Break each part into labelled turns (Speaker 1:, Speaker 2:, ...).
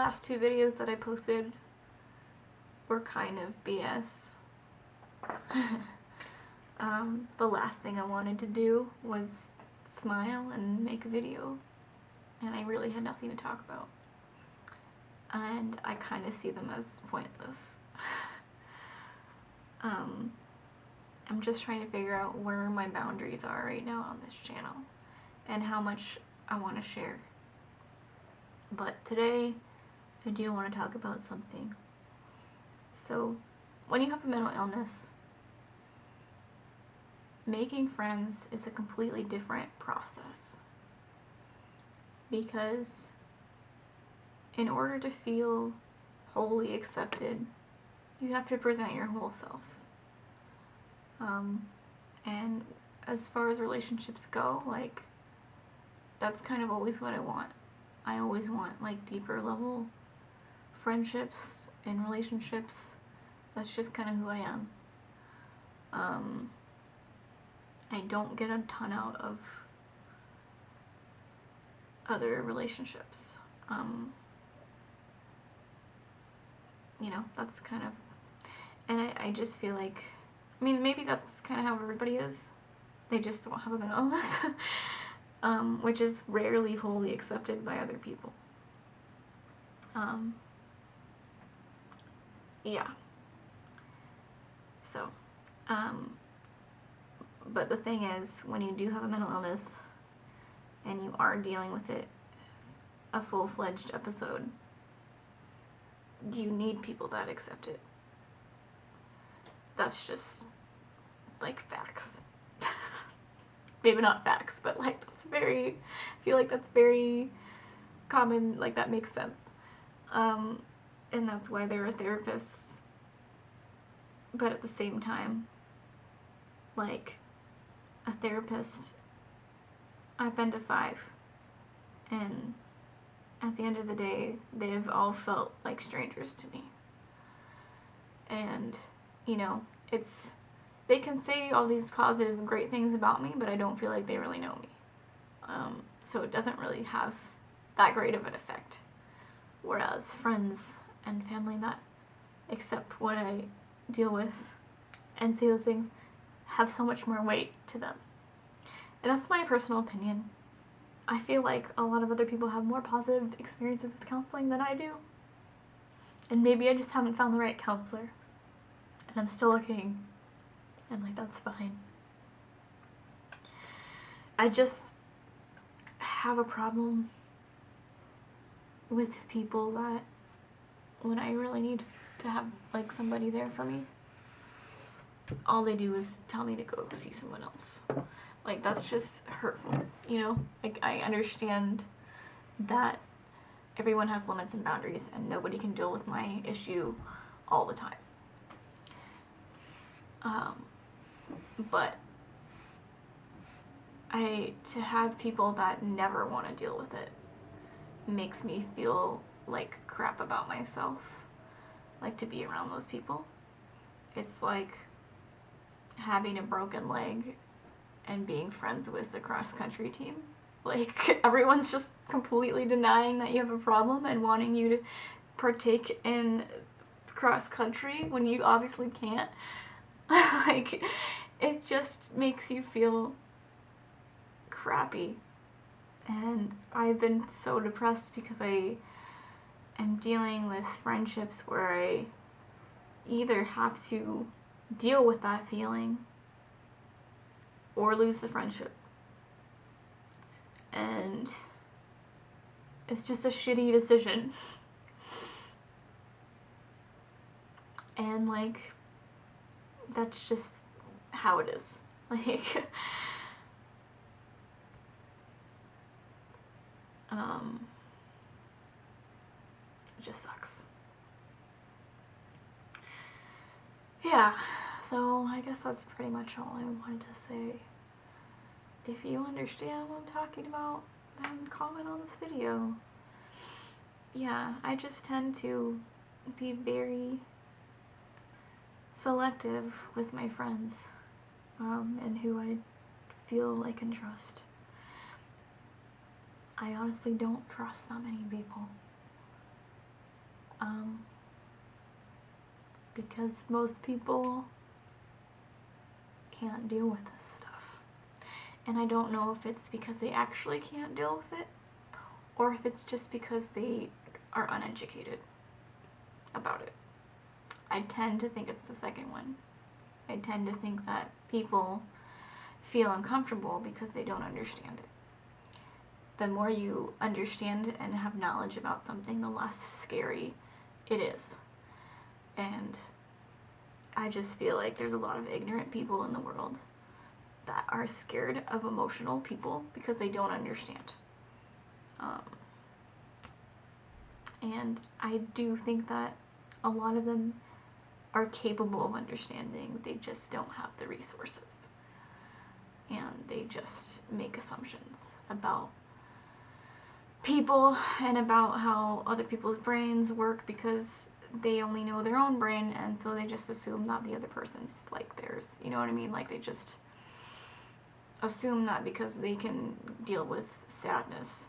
Speaker 1: last 2 videos that I posted were kind of BS. The last thing I wanted to do was smile and make a video, and I really had nothing to talk about. And I kind of see them as pointless. I'm just trying to figure out where my boundaries are right now on this channel and how much I want to share. But today, I do want to talk about something. So, when you have a mental illness, making friends is a completely different process. Because in order to feel wholly accepted, you have to present your whole self. And as far as relationships go, like, that's kind of always what I want. I always want, like, deeper level friendships and relationships. That's just kind of who I am. I don't get a ton out of other relationships. You know, that's kind of, and I just feel like, I mean, maybe that's kind of how everybody is. They just don't have a mental illness, which is rarely wholly accepted by other people. Yeah. So, but the thing is, when you do have a mental illness and you are dealing with it, a full-fledged episode, you need people that accept it. That's just, like, facts. Maybe not facts, but, like, that's very, I feel like that's very common, like, that makes sense. And that's why there are therapists. But at the same time, like, a therapist, I've been to 5, and at the end of the day, they've all felt like strangers to me. And, you know, they can say all these positive, great things about me, but I don't feel like they really know me. So it doesn't really have that great of an effect. Whereas friends and family that accept what I deal with and say those things have so much more weight to them. And that's my personal opinion. I feel like a lot of other people have more positive experiences with counseling than I do. And maybe I just haven't found the right counselor. And I'm still looking. And, like, that's fine. I just have a problem with people that, when I really need to have, like, somebody there for me, all they do is tell me to go see someone else. Like, that's just hurtful, you know? Like, I understand that everyone has limits and boundaries, and nobody can deal with my issue all the time. But to have people that never want to deal with it makes me feel like crap about myself. Like, to be around those people. It's like having a broken leg and being friends with the cross-country team. Like, everyone's just completely denying that you have a problem and wanting you to partake in cross-country when you obviously can't. Like, it just makes you feel crappy. And I've been so depressed because I am dealing with friendships where I either have to deal with that feeling or lose the friendship. And it's just a shitty decision. And, like, that's just how it is. Like, it just sucks. Yeah, so I guess that's pretty much all I wanted to say. If you understand what I'm talking about, then comment on this video. Yeah, I just tend to be very selective with my friends, and who I feel I can trust. I honestly don't trust that many people. Because most people can't deal with this stuff. And I don't know if it's because they actually can't deal with it, or if it's just because they are uneducated about it. I tend to think it's the second one. I tend to think that people feel uncomfortable because they don't understand it. The more you understand and have knowledge about something, the less scary it is. And I just feel like there's a lot of ignorant people in the world that are scared of emotional people because they don't understand. And I do think that a lot of them are capable of understanding, they just don't have the resources. And they just make assumptions about people and about how other people's brains work because they only know their own brain, and so they just assume that the other person's like theirs. You know what I mean? Like, they just assume that because they can deal with sadness,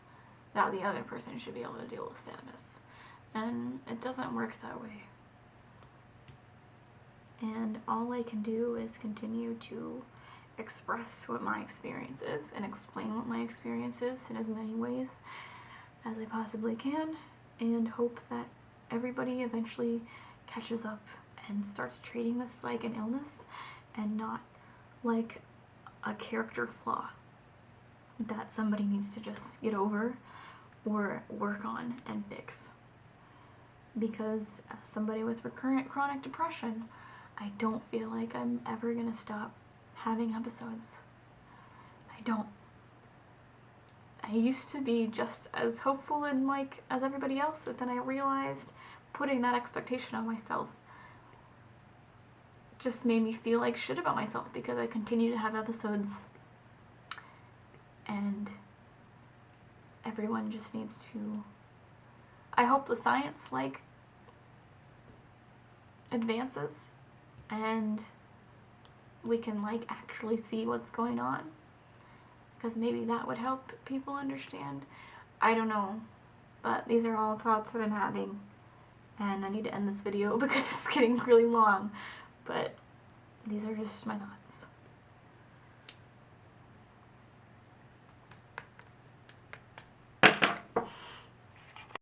Speaker 1: that the other person should be able to deal with sadness. And it doesn't work that way. And all I can do is continue to express what my experience is and explain what my experience is in as many ways as I possibly can, and hope that everybody eventually catches up and starts treating this like an illness and not like a character flaw that somebody needs to just get over or work on and fix. Because as somebody with recurrent chronic depression, I don't feel like I'm ever gonna stop having episodes. I don't. I used to be just as hopeful and like as everybody else, but then I realized putting that expectation on myself just made me feel like shit about myself because I continue to have episodes, and everyone just needs to, I hope the science like advances and we can like actually see what's going on, because maybe that would help people understand. I don't know, but these are all thoughts that I'm having, and I need to end this video because it's getting really long, but these are just my thoughts.